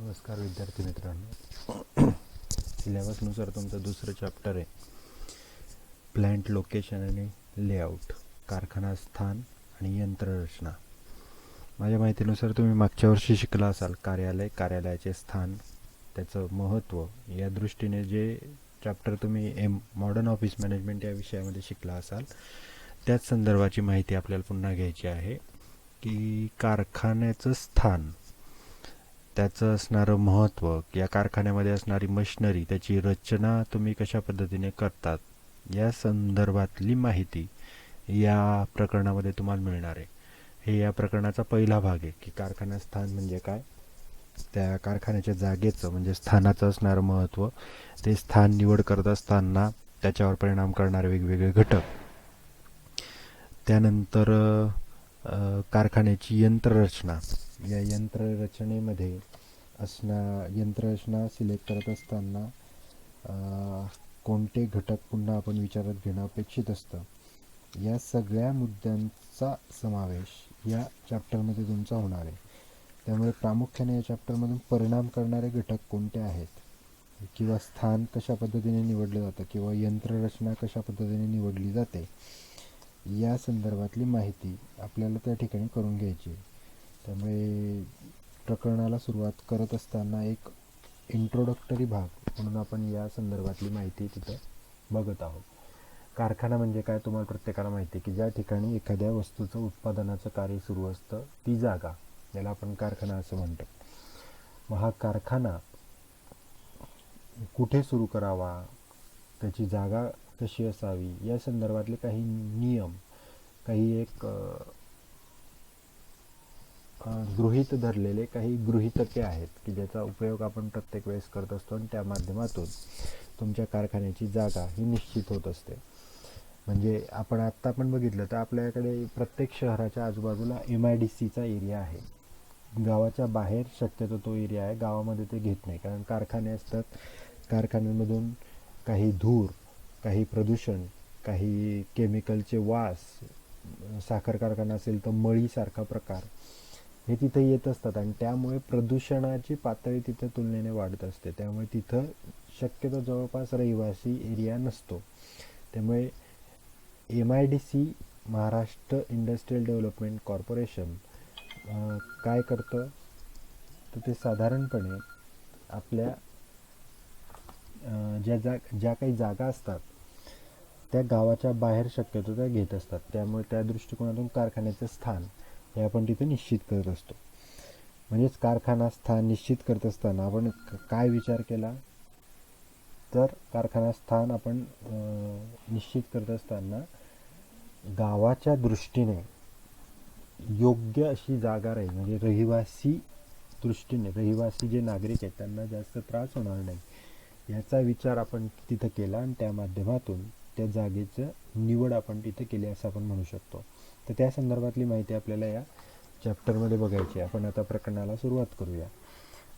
नमस्कार विद्यार्थी मित्रांनो. सिलेबसनुसार तुमचं दुसरं चॅप्टर आहे प्लांट लोकेशन आणि लेआउट, कारखाना स्थान आणि यंत्ररचना. माझ्या माहितीनुसार तुम्ही मागच्या वर्षी शिकला असाल कार्यालयाचे स्थान, त्याचं महत्त्व या दृष्टीने जे चॅप्टर तुम्ही मॉडर्न ऑफिस मॅनेजमेंट या विषयामध्ये शिकला असाल त्याच संदर्भाची माहिती आपल्याला पुन्हा घ्यायची आहे की कारखान्याचं स्थान, त्याचं असणारं महत्त्व, या कारखान्यामध्ये असणारी मशिनरी, त्याची रचना तुम्ही कशा पद्धतीने करतात या संदर्भातली माहिती या प्रकरणामध्ये तुम्हाला मिळणार आहे. हे या प्रकरणाचा पहिला भाग आहे की कारखाना स्थान म्हणजे काय, त्या कारखान्याच्या जागेचं म्हणजे स्थानाचं असणारं महत्त्व, ते स्थान निवड करत असताना त्याच्यावर परिणाम करणारे वेगवेगळे घटक, त्यानंतर कारखान्याची यंत्ररचना, या यंत्ररचनेमध्ये यंत्ररचना सिलेक्ट करत असताना कोणते घटक पुन्हा आपण विचारात घेणं अपेक्षित असतं, या सगळ्या मुद्द्यांचा समावेश या चॅप्टरमध्ये तुमचा होणार आहे. त्यामुळे प्रामुख्याने या चॅप्टरमधून परिणाम करणारे घटक कोणते आहेत, किंवा स्थान कशा पद्धतीने निवडलं जातं, किंवा यंत्ररचना कशा पद्धतीने निवडली जाते, या संदर्भातली माहिती आपल्याला त्या ठिकाणी करून घ्यायची. त्यामुळे प्रकरणाला सुरुवात करत असताना एक इंट्रोडक्टरी भाग म्हणून आपण या संदर्भातली माहिती तिथं बघत आहोत. कारखाना म्हणजे काय तुम्हाला प्रत्येकाला माहिती आहे की ज्या ठिकाणी एखाद्या वस्तूचं उत्पादनाचं कार्य सुरू असतं ती जागा, याला आपण कारखाना असं म्हणतो. मग हा कारखाना कुठे सुरू करावा, त्याची जागा कशी असावी, या संदर्भातले काही नियम, काही एक गृहीत धरलेले काही गृहीतके आहेत की ज्याचा उपयोग आपण प्रत्येक वेळेस करत असतो आणि त्या माध्यमातून तुमच्या कारखान्याची जागा ही निश्चित होत असते. म्हणजे आपण आत्ता पण बघितलं तर आपल्याकडे प्रत्येक शहराच्या आजूबाजूला MIDCचा एरिया आहे. गावाच्या बाहेर शक्यतो तो एरिया आहे, गावामध्ये ते घेत नाही, कारण कारखाने असतात, कारखान्यांमधून काही धूर, काही प्रदूषण, काही केमिकलचे वास, साखर कारखाना असेल तर मळीसारखा प्रकार हे तिथं येत असतात आणि त्यामुळे प्रदूषणाची पातळी तिथं तुलनेने वाढत असते. त्यामुळे तिथं शक्यतो जवळपास रहिवासी एरिया नसतो. त्यामुळे MIDC, Maharashtra industrial development corporation, काय करतं तर ते साधारणपणे आपल्या ज्या काही जागा असतात त्या गावाच्या बाहेर शक्यतो त्या घेत असतात. त्यामुळे त्या दृष्टिकोनातून कारखान्याचं स्थान हे आपण तिथे निश्चित करत असतो. म्हणजेच कारखाना स्थान निश्चित करत असताना आपण काय विचार केला तर कारखाना स्थान आपण निश्चित करत असताना गावाच्या दृष्टीने योग्य अशी जागा राहील, म्हणजे रहिवासी दृष्टीने, रहिवासी जे नागरिक आहेत त्यांना जास्त त्रास होणार नाही याचा विचार आपण तिथं केला आणि त्या माध्यमातून त्या जागेचं निवड आपण तिथे केली असं आपण म्हणू शकतो. तर त्या संदर्भातली माहिती आपल्याला या चॅप्टरमध्ये बघायची आहे. आपण आता प्रकरणाला सुरुवात करूया.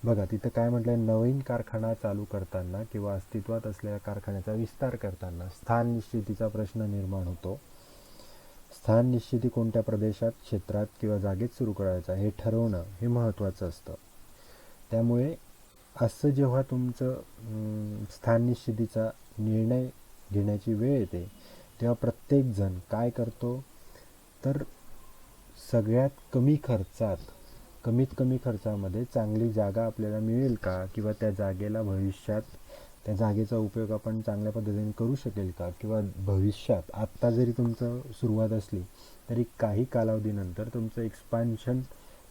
बघा तिथं काय म्हटलंय, नवीन कारखाना चालू करताना किंवा अस्तित्वात असलेल्या कारखान्याचा विस्तार करताना स्थान निश्चितीचा प्रश्न निर्माण होतो. स्थान निश्चिती कोणत्या प्रदेशात, क्षेत्रात किंवा जागेत सुरू करायचा हे ठरवणं हे महत्त्वाचं असतं. त्यामुळे असं जेव्हा तुमचं स्थान निश्चितीचा निर्णय घेण्याची वेळ येते तेव्हा प्रत्येकजण काय करतो तर सगळ्यात कमीत कमी खर्चामध्ये चांगली जागा आपल्याला मिळेल का, किंवा त्या जागेला भविष्यात त्या जागेचा उपयोग आपण चांगल्या पद्धतीने करू शकेल का, किंवा भविष्यात आत्ता जरी तुमचं सुरुवात असली तरी काही कालावधीनंतर तुमचं एक्सपान्शन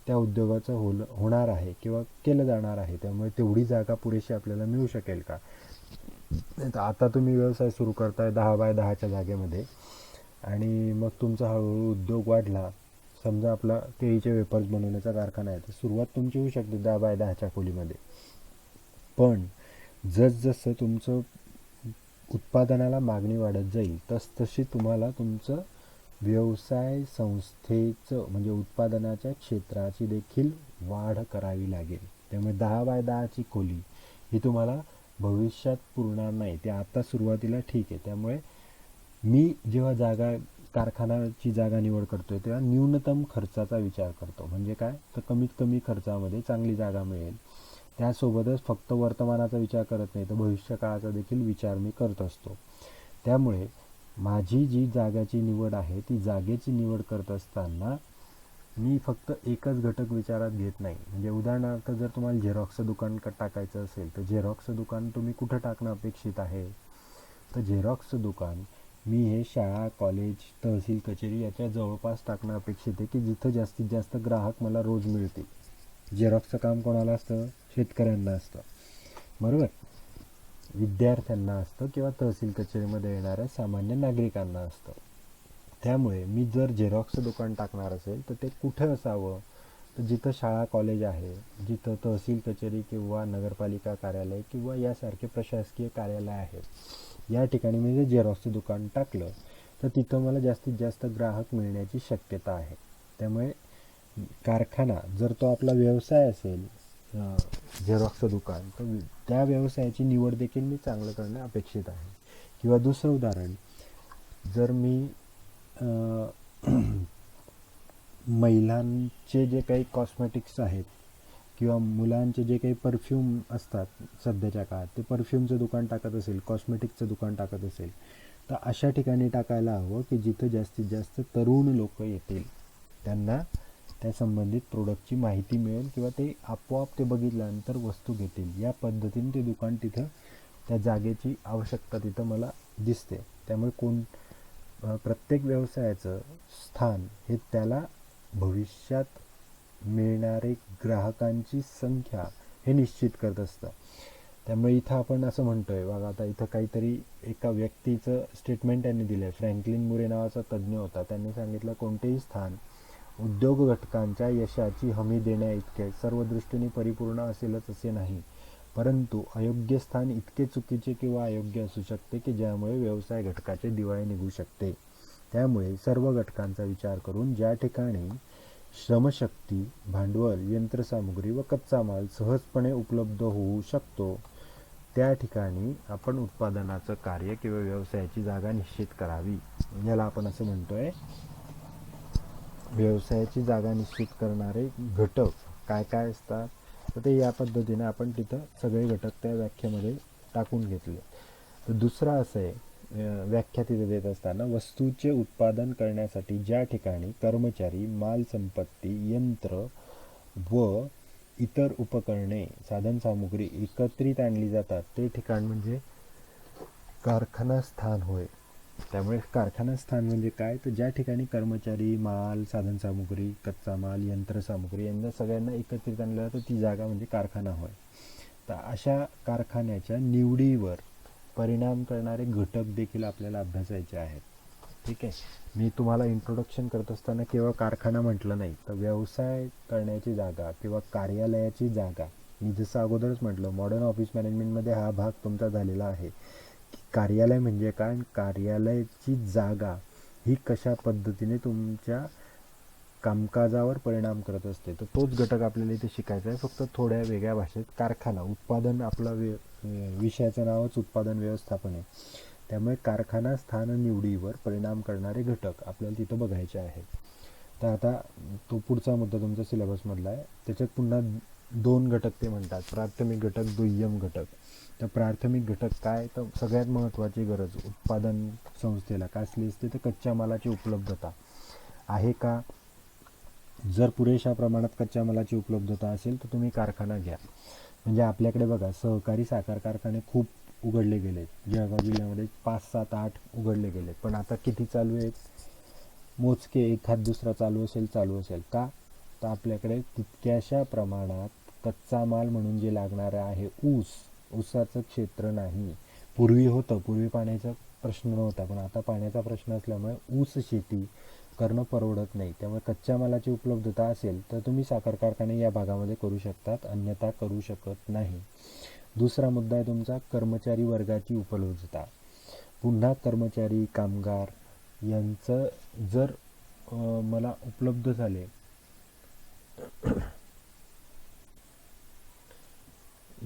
त्या उद्योगाचं होणार आहे किंवा केलं जाणार आहे. त्यामुळे तेवढी जागा पुरेशी आपल्याला मिळू शकेल का. आता तुम्ही व्यवसाय सुरू करताय 10x10च्या जागेमध्ये आणि मग तुमचा हळूहळू उद्योग वाढला. समजा आपला केळीचे वेफर्स बनवण्याचा कारखाना आहे तर सुरुवात तुमची होऊ शकते 10x10च्या खोलीमध्ये. पण जसजसं तुमचं उत्पादनाला मागणी वाढत जाईल तसतशी तुम्हाला तुमचं व्यवसाय संस्थेचं म्हणजे उत्पादनाच्या क्षेत्राची देखील वाढ करावी लागेल. त्यामुळे 10x10ची खोली ही तुम्हाला भविष्यात पुरणार नाही, ते आता सुरुवातीला ठीक आहे. त्यामुळे मी जेव्हा कारखान्याची जागा निवड करतोय तेव्हा न्यूनतम खर्चाचा विचार करतो. म्हणजे काय तर कमीत कमी खर्चामध्ये चांगली जागा मिळेल त्यासोबतच फक्त वर्तमानाचा विचार करत नाही तर भविष्य काळाचा देखील विचार मी करत असतो. त्यामुळे माझी जी जागाची निवड आहे ती जागेची निवड करत असताना मी फक्त एकच घटक विचारात घेत नाही. म्हणजे उदाहरणार्थ जर तुम्हाला झेरॉक्सचं दुकान टाकायचं असेल तर झेरॉक्सचं दुकान तुम्ही कुठं टाकणं अपेक्षित आहे, तर झेरॉक्सचं दुकान मी हे शाळा, कॉलेज, तहसील कचेरी याच्या जवळपास टाकणं अपेक्षित आहे की जिथं जास्तीत जास्त ग्राहक मला रोज मिळतील. झेरॉक्सचं काम कोणाला असतं? शेतकऱ्यांना असतं, बरोबर, विद्यार्थ्यांना असतं किंवा तहसील कचेरीमध्ये येणाऱ्या सामान्य नागरिकांना असतं. त्यामुळे मी जर झेरॉक्सचं दुकान टाकणार असेल तर ते कुठं असावं, तर जिथं शाळा, कॉलेज आहे, जिथं तहसील कचेरी किंवा नगरपालिका कार्यालय किंवा यासारखे प्रशासकीय कार्यालय आहेत, या ठिकाणी मी जर झेरॉक्सचं दुकान टाकलं तर तिथं मला जास्तीत जास्त ग्राहक मिळण्याची शक्यता आहे. त्यामुळे कारखाना जर तो आपला व्यवसाय असेल, झेरॉक्सचं दुकान, तर त्या व्यवसायाची निवड देखील मी चांगलं करणं अपेक्षित आहे. किंवा दुसरं उदाहरण, जर मी महिलांचे जे काही कॉस्मेटिक्स आहेत किंवा मुलांचे जे काही परफ्यूम असतात सध्याच्या काळात, ते परफ्यूमचं दुकान टाकत असेल, कॉस्मेटिकचं दुकान टाकत असेल, तर अशा ठिकाणी टाकायला हवं की जिथं जास्तीत जास्त तरुण लोक येतील, त्यांना त्या संबंधित प्रोडक्टची माहिती मिळेल किंवा ते आपोआप ते बघितल्यानंतर वस्तू घेतील. या पद्धतीने ते दुकान तिथं, त्या जागेची आवश्यकता तिथं मला दिसते. त्यामुळे प्रत्येक व्यवसायाचं स्थान हे त्याला भविष्यात मिळणारे ग्राहकांची संख्या हे निश्चित करत असतं. त्यामुळे इथं आपण असं म्हणतोय बघा, आता इथं काहीतरी एका व्यक्तीचं स्टेटमेंट त्यांनी दिलं आहे. फ्रँकलिन मुरे नावाचा तज्ज्ञ होता. त्यांनी सांगितलं, कोणतेही स्थान उद्योग घटकांच्या यशाची हमी देण्या इतके सर्व दृष्टीने परिपूर्ण असेलच असे नाही, परंतु अयोग्य स्थान इतके चुकीचे किंवा अयोग्य असू शकते की ज्यामुळे व्यवसाय घटकाचे दिवाळे निघू शकते. त्यामुळे सर्व घटकांचा विचार करून ज्या ठिकाणी श्रमशक्ती, भांडवल, यंत्रसामुग्री व कच्चा माल सहजपणे उपलब्ध होऊ शकतो त्या ठिकाणी आपण उत्पादनाचं कार्य किंवा व्यवसायाची जागा निश्चित करावी. याला आपण असं म्हणतोय, व्यवसायाची जागा निश्चित करणारे घटक काय काय असतात, तर ते या पद्धतीने आपण तिथं सगळे घटक त्या व्याख्येमध्ये टाकून घेतले. तर दुसरं असं आहे, व्याख्या तिथे देत असताना, वस्तूचे उत्पादन करण्यासाठी ज्या ठिकाणी कर्मचारी, मालसंपत्ती, यंत्र व इतर उपकरणे, साधनसामुग्री एकत्रित आणली जातात ते ठिकाण म्हणजे कारखाना स्थान होय. त्यामुळे कारखाना स्थान म्हणजे काय, तर ज्या ठिकाणी कर्मचारी, माल, साधनसामुग्री, कच्चा माल, यंत्रसामुग्री यांना सगळ्यांना एकत्रित आणलं जातं, ती जागा म्हणजे कारखाना होय. तर अशा कारखान्याच्या निवडीवर परिणाम करणारे घटक देखील आपल्याला अभ्यासायचे आहेत. ठीक आहे. मी तुम्हाला इंट्रोडक्शन करत असताना केवळ कारखाना म्हटलं नाही, तर व्यवसाय करण्याची जागा किंवा कार्यालयाची जागा, मी जसं अगोदरच म्हटलं, मॉडर्न ऑफिस मॅनेजमेंटमध्ये हा भाग तुमचा झालेला आहे की कार्यालय म्हणजे काय, कार्यालयाची जागा ही कशा पद्धतीने तुमच्या कामकाजावर परिणाम करत असते. तर तोच घटक आपल्याला इथे शिकायचा आहे, फक्त थोड्या वेगळ्या भाषेत. कारखाना, उत्पादन, आपला विषयाचं नावच उत्पादन व्यवस्थापन आहे. त्यामुळे कारखाना स्थान निवडीवर परिणाम करणारे घटक आपल्याला तिथं बघायचे आहेत. तर आता तो पुढचा मुद्दा तुमचा सिलेबसमधला आहे. त्याच्यात पुन्हा 2 घटक ते म्हणतात, प्राथमिक घटक, दुय्यम घटक. तर प्राथमिक घटक काय, तर सगळ्यात महत्त्वाची गरज उत्पादन संस्थेला काय असली असते, तर कच्च्या मालाची उपलब्धता आहे का. जर पुरेशा प्रमाणात कच्च्या मालाची उपलब्धता असेल तर तुम्ही कारखाना घ्या. म्हणजे आपल्याकडे बघा, सहकारी साखर कारखाने खूप उघडले गेलेत. जळगाव जिल्ह्यामध्ये 5, 7, 8 उघडले गेलेत. पण आता किती चालू आहेत, मोजके, एखाद दुसरा चालू असेल का, तर आपल्याकडे तितक्याशा प्रमाणात कच्चा माल म्हणून जे लागणारं आहे, ऊसाचं क्षेत्र नाही. पूर्वी पाण्याचा प्रश्न नव्हता, पण आता पाण्याचा प्रश्न असल्यामुळे ऊस शेती करणं परवडत नाही. त्यामुळे कच्च्या मालाची उपलब्धता असेल तर तुम्ही साखर कारखाने या भागामध्ये करू शकतात, अन्यथा करू शकत नाही. दुसरा मुद्दा आहे तुमचा कर्मचारी वर्गाची उपलब्धता. पुन्हा कर्मचारी, कामगार यांचं जर मला उपलब्ध झाले,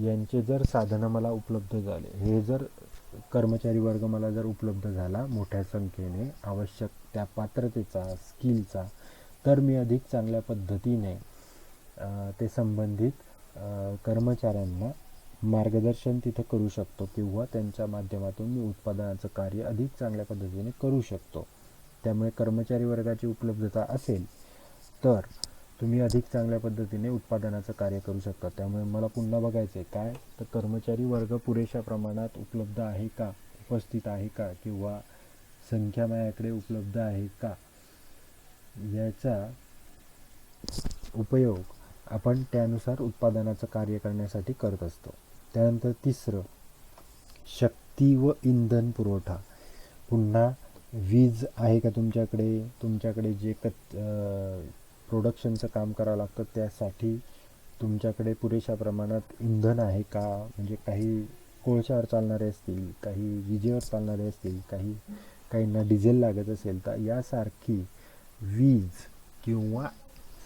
यांचे जर साधनं मला उपलब्ध झाले, हे जर कर्मचारी वर्ग मला जर उपलब्ध झाला मोठ्या संख्येने, आवश्यक त्या पात्रतेचा, स्किलचा, तर मी अधिक चांगल्या पद्धतीने ते संबंधित कर्मचाऱ्यांना मार्गदर्शन तिथं करू शकतो किंवा त्यांच्या माध्यमातून मी उत्पादनाचं कार्य अधिक चांगल्या पद्धतीने करू शकतो. त्यामुळे कर्मचारी वर्गाची उपलब्धता असेल तर तुम्ही अधिक चांगल्या पद्धतीने उत्पादनाचं कार्य करू शकता. त्यामुळे मला पुन्हा बघायचं आहे काय, तर कर्मचारी वर्ग पुरेशा प्रमाणात उपलब्ध आहे का, उपस्थित आहे का, किंवा संख्या माझ्याकडे उपलब्ध आहे का, याचा उपयोग आपण त्यानुसार उत्पादनाचं कार्य करण्यासाठी करत असतो. त्यानंतर तिसरं, शक्ती व इंधन पुरवठा. पुन्हा वीज आहे का तुमच्याकडे, तुमच्याकडे जे प्रोडक्शनचं काम करावं लागतं त्यासाठी तुमच्याकडे पुरेशा प्रमाणात इंधन आहे का, म्हणजे काही कोळशावर चालणारे असतील, काही विजेवर चालणारे असतील, काहींना डिझेल लागत असेल, तर यासारखी वीज किंवा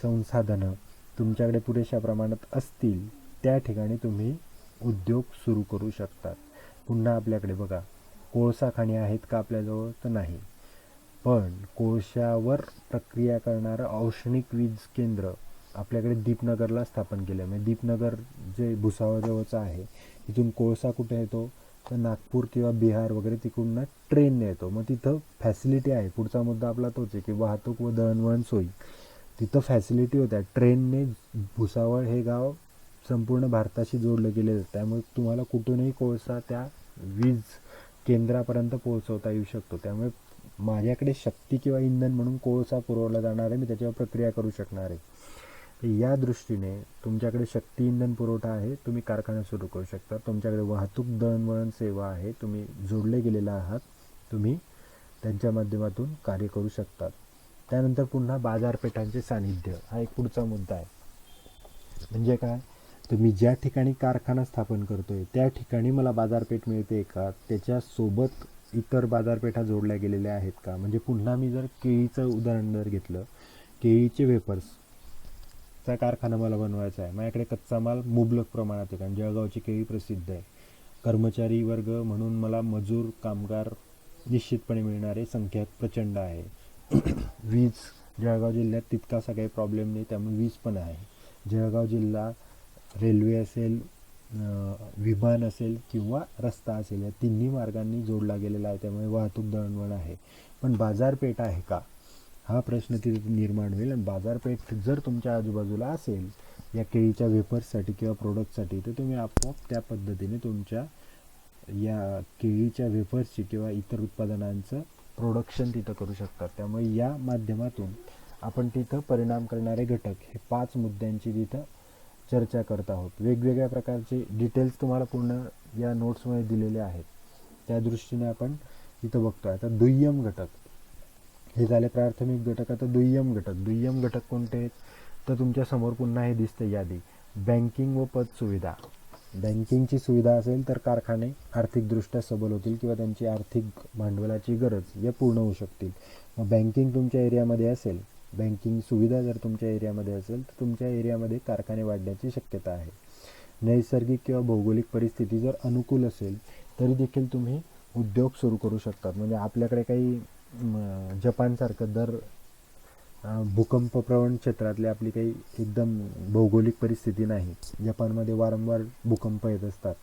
संसाधनं तुमच्याकडे पुरेशा प्रमाणात असतील त्या ठिकाणी तुम्ही उद्योग सुरू करू शकतात. पुन्हा आपल्याकडे बघा, कोळसा खाणी आहेत का आपल्याजवळ, तर नाही. पण कोळशावर प्रक्रिया करणारं औष्णिक वीज केंद्र आपल्याकडे दीपनगरला स्थापन केलं आहे. म्हणजे दीपनगर जे भुसावळजवळचं आहे, तिथून कोळसा कुठे येतो, तर नागपूर किंवा बिहार वगैरे तिकडून ट्रेनने येतो. मग तिथं फॅसिलिटी आहे. पुढचा मुद्दा आपला तोच आहे की वाहतूक व दळणवळण सोयी. तिथं फॅसिलिटी होत्या. ट्रेनने भुसावळ हे गाव संपूर्ण भारताशी जोडलं गेलेलं, त्यामुळे तुम्हाला कुठूनही कोळसा त्या वीज केंद्रापर्यंत पोहोचवता येऊ शकतो. त्यामुळे माझ्याकडे शक्ती किंवा इंधन म्हणून कोळसा पुरवला जाणार आहे, मी त्याच्यावर प्रक्रिया करू शकणार आहे. तर या दृष्टीने तुमच्याकडे शक्ती इंधन पुरवठा आहे, तुम्ही कारखाना सुरू करू शकता. तुमच्याकडे वाहतूक दळणवळण सेवा आहे, तुम्ही जोडले गेलेला आहात, तुम्ही त्यांच्या माध्यमातून कार्य करू शकतात. त्यानंतर पुन्हा बाजारपेठांचे सानिध्य हा एक पुढचा मुद्दा आहे. म्हणजे काय, तर मी ज्या ठिकाणी कारखाना स्थापन करतोय त्या ठिकाणी मला बाजारपेठ मिळते का, त्याच्यासोबत इतर बाजारपेठा जोडल्या गेलेल्या आहेत का. म्हणजे पुन्हा मी जर केळीचं उदाहरण जर घेतलं, केळीचे वेफर्सचा कारखाना मला बनवायचा आहे, माझ्याकडे कच्चा माल मुबलक प्रमाणात आहे, कारण जळगावची केळी प्रसिद्ध आहे. कर्मचारी वर्ग म्हणून मला मजूर कामगार निश्चितपणे मिळणारे संख्या प्रचंड आहे. वीज जळगाव जिल्ह्यात तितकासा काही प्रॉब्लेम नाही, त्यामुळे वीज पण आहे. जळगाव जिल्हा रेल्वे असेल, विमान असेल किंवा रस्ता असेल, या तिन्ही मार्गांनी जोडला गेलेला आहे, त्यामुळे वाहतूक दळणवळण आहे. पण बाजारपेठ आहे का, हा प्रश्न तिथे निर्माण होईल. आणि बाजारपेठ जर तुमच्या आजूबाजूला असेल या केळीच्या वेफर्ससाठी किंवा प्रोडक्टसाठी, तर तुम्ही आपोआप त्या पद्धतीने तुमच्या या केळीच्या वेफर्सची किंवा इतर उत्पादनांचं प्रोडक्शन तिथं करू शकतात. त्यामुळे या माध्यमातून आपण तिथं परिणाम करणारे घटक हे 5 मुद्द्यांची तिथं चर्चा करत आहोत. वेगवेगळ्या प्रकारचे डिटेल्स तुम्हाला पूर्ण या नोट्समध्ये दिलेले आहेत, त्या दृष्टीने आपण इथं बघतो. आता दुय्यम घटक हे झाले प्राथमिक घटक. आता दुय्यम घटक कोणते आहेत, तर तुमच्या समोर पुन्हा हे दिसते यादी. बँकिंग व पत सुविधा. बँकिंगची सुविधा असेल तर कारखाने आर्थिकदृष्ट्या सबल होतील किंवा त्यांची आर्थिक भांडवलाची गरज या पूर्ण होऊ शकतील. मग बँकिंग तुमच्या एरियामध्ये असेल, बँकिंग सुविधा जर तुमच्या एरियामध्ये असेल तर तुमच्या एरियामध्ये कारखाने वाढण्याची शक्यता आहे. नैसर्गिक किंवा भौगोलिक परिस्थिती जर अनुकूल असेल तरी देखील तुम्ही उद्योग सुरू करू शकतात. म्हणजे आपल्याकडे काही जपानसारखं भूकंपप्रवण क्षेत्रातली आपली काही एकदम भौगोलिक परिस्थिती नाही. जपानमध्ये वारंवार भूकंप येत असतात,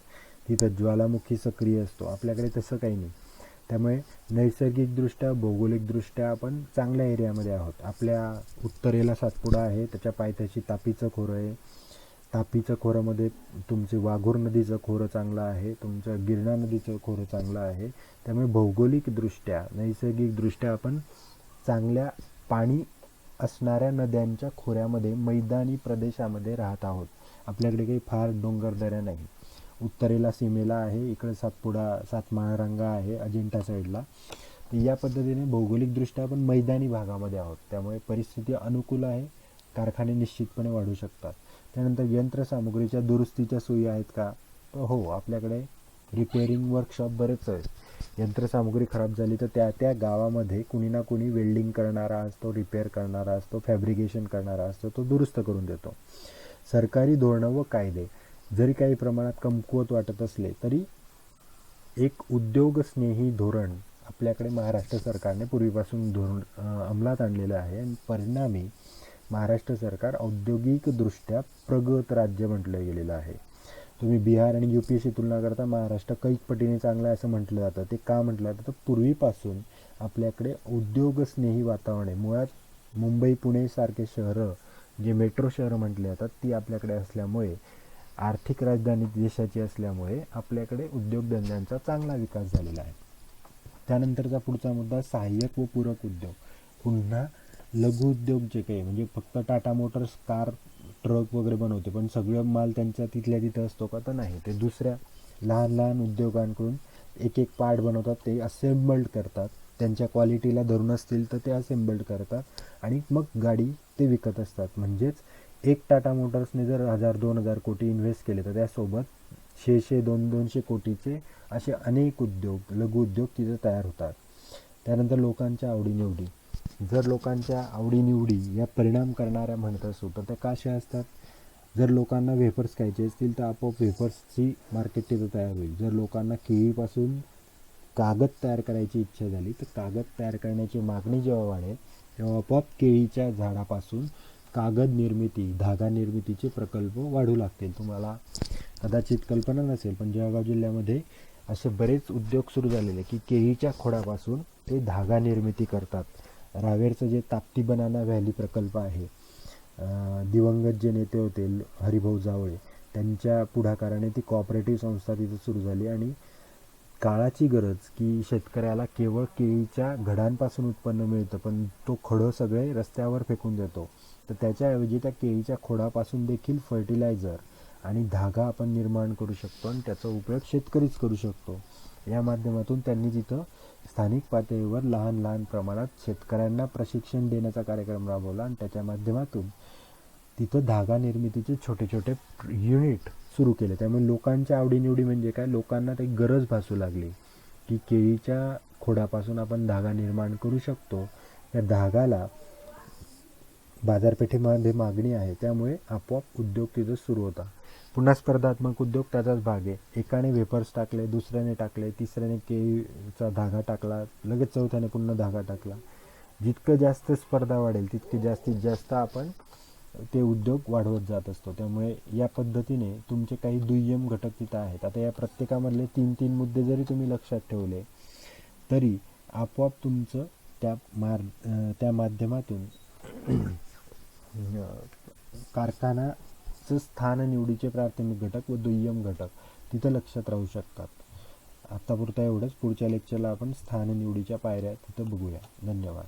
तिथं ज्वालामुखी सक्रिय असतो, आपल्याकडे तसं काही नाही. त्यामुळे नैसर्गिकदृष्ट्या भौगोलिकदृष्ट्या आपण चांगल्या एरियामध्ये आहोत. आपल्या उत्तरेला सातपुडा आहे, त्याच्या पायथ्याशी तापीचं खोरं आहे. तापीचं खोऱ्यामध्ये तुमचे वाघूर नदीचं खोरं चांगलं आहे, तुमचं गिरणा नदीचं खोरं चांगलं आहे. त्यामुळे भौगोलिकदृष्ट्या नैसर्गिकदृष्ट्या आपण चांगल्या पाणी असणाऱ्या नद्यांच्या खोऱ्यामध्ये मैदानी प्रदेशामध्ये राहत आहोत. आपल्याकडे काही फार डोंगरदऱ्या नाही. उत्तरेला सीमेला आहे, इकडे सातपुडा सातमाळारंगा आहे अजिंठा साईडला. तर या पद्धतीने भौगोलिकदृष्ट्या आपण मैदानी भागामध्ये आहोत, त्यामुळे परिस्थिती अनुकूल आहे, कारखाने निश्चितपणे वाढू शकतात. त्यानंतर यंत्रसामुग्रीच्या दुरुस्तीच्या सोयी आहेत का, तर हो, आपल्याकडे रिपेअरिंग वर्कशॉप बरेच आहेत. यंत्रसामुग्री खराब झाली तर त्या गावामध्ये कुणी ना कुणी वेल्डिंग करणारा असतो, रिपेअर करणारा असतो, फॅब्रिकेशन करणारा असतो, तो दुरुस्त करून देतो. सरकारी धोरणं व कायदे जरी काही प्रमाणात कमकुवत वाटत असले तरी एक उद्योगस्नेही धोरण आपल्याकडे महाराष्ट्र सरकारने पूर्वीपासून अंमलात आणलेलं आहे. आणि परिणामी महाराष्ट्र सरकार औद्योगिकदृष्ट्या प्रगत राज्य म्हटलं गेलेलं आहे. तुम्ही बिहार आणि UP तुलना करता महाराष्ट्र कैक पटीने चांगला आहे असं म्हटलं जातं. ते का म्हटलं जातं? तर पूर्वीपासून आपल्याकडे उद्योगस्नेही वातावरण आहे. मुळात मुंबई पुणे सारखे शहरं जे मेट्रो शहरं म्हटले जातात ती आपल्याकडे असल्यामुळे, आर्थिक राजधानी देशाची असल्यामुळे आपल्याकडे उद्योगधंद्यांचा चांगला विकास झालेला आहे. त्यानंतरचा पुढचा मुद्दा सहाय्यक व पूरक उद्योग. पुन्हा लघु उद्योग जे काही म्हणजे फक्त टाटा मोटर्स कार ट्रक वगैरे बनवते पण सगळं माल त्यांच्या तिथल्या तिथं असतो का? तर नाही. ते दुसऱ्या लहान लहान उद्योगांकडून एक एक पार्ट बनवतात, ते असेंबल्ड करतात, त्यांच्या क्वालिटीला धरून असतील तर ते असेंबल्ड करतात आणि मग गाडी ते विकत असतात. म्हणजेच एक टाटा मोटर्सने जर 1000-2000 कोटी इन्व्हेस्ट केले तर त्यासोबत 100-200 कोटीचे असे अनेक उद्योग, लघु उद्योग तिथे तयार होतात. त्यानंतर लोकांच्या आवडीनिवडी. जर लोकांच्या आवडीनिवडी या परिणाम करणाऱ्या म्हणत असू तर त्या कशा असतात? जर लोकांना वेफर्स खायचे असतील तर आपोआप वेफर्सची मार्केट तिथं तयार होईल. जर लोकांना केळीपासून कागद तयार करायची इच्छा झाली तर कागद तयार करण्याची मागणी जेव्हा वाढेल तेव्हा आपोआप केळीच्या झाडापासून कागद निर्मिती, धागा निर्मितीचे प्रकल्प वाढू लागतील. तुम्हाला कदाचित कल्पना नसेल पण जळगाव जिल्ह्यामध्ये असे बरेच उद्योग सुरू झालेले की केळीच्या खोडापासून ते धागा निर्मिती करतात. रावेरचं जे ताप्ती बनाना व्हॅली प्रकल्प आहे, दिवंगत जे नेते होते हरिभाऊ जावळे त्यांच्या पुढाकाराने ती कॉपरेटिव्ह संस्था तिथं सुरू झाली आणि काळाची गरज की शेतकऱ्याला केवळ केळीच्या घडांपासून उत्पन्न मिळतं पण तो खडं सगळे रस्त्यावर फेकून देतो, तर त्याच्याऐवजी त्या केळीच्या खोडापासून देखील फर्टिलायझर आणि धागा आपण निर्माण करू शकतो आणि त्याचा उपयोग शेतकरीच करू शकतो. या माध्यमातून त्यांनी तिथं स्थानिक पातळीवर लहान लहान प्रमाणात शेतकऱ्यांना प्रशिक्षण देण्याचा कार्यक्रम राबवला आणि त्याच्या माध्यमातून तिथं धागा निर्मितीचे छोटे छोटे युनिट सुरू केले. त्यामुळे लोकांच्या आवडीनिवडी म्हणजे काय? लोकांना ते गरज भासू लागली की केळीच्या खोडापासून आपण धागा निर्माण करू शकतो. या धागाला बाजारपेठेमध्ये मागणी आहे, त्यामुळे आपोआप उद्योग तिथं सुरू होता. पुन्हा स्पर्धात्मक उद्योग त्याचाच भाग आहे. एकाने वेपर्स टाकले, दुसऱ्याने टाकले, तिसऱ्याने केळीचा धागा टाकला, लगेच चौथ्याने पुन्हा धागा टाकला. जितकं जास्त स्पर्धा वाढेल तितके जास्तीत जास्त आपण ते उद्योग वाढवत जात असतो. त्यामुळे या पद्धतीने तुमचे काही दुय्यम घटक तिथं आहेत. आता या प्रत्येकामधले 3-3 मुद्दे जरी तुम्ही लक्षात ठेवले तरी आपोआप तुमचं त्या माध्यमातून कारखानाचं स्थान निवडीचे प्राथमिक घटक व दुय्यम घटक तिथं लक्षात राहू शकतात. आत्तापुरता एवढंच. पुढच्या लेक्चरला आपण स्थान निवडीच्या पायऱ्या तिथं बघूया. धन्यवाद.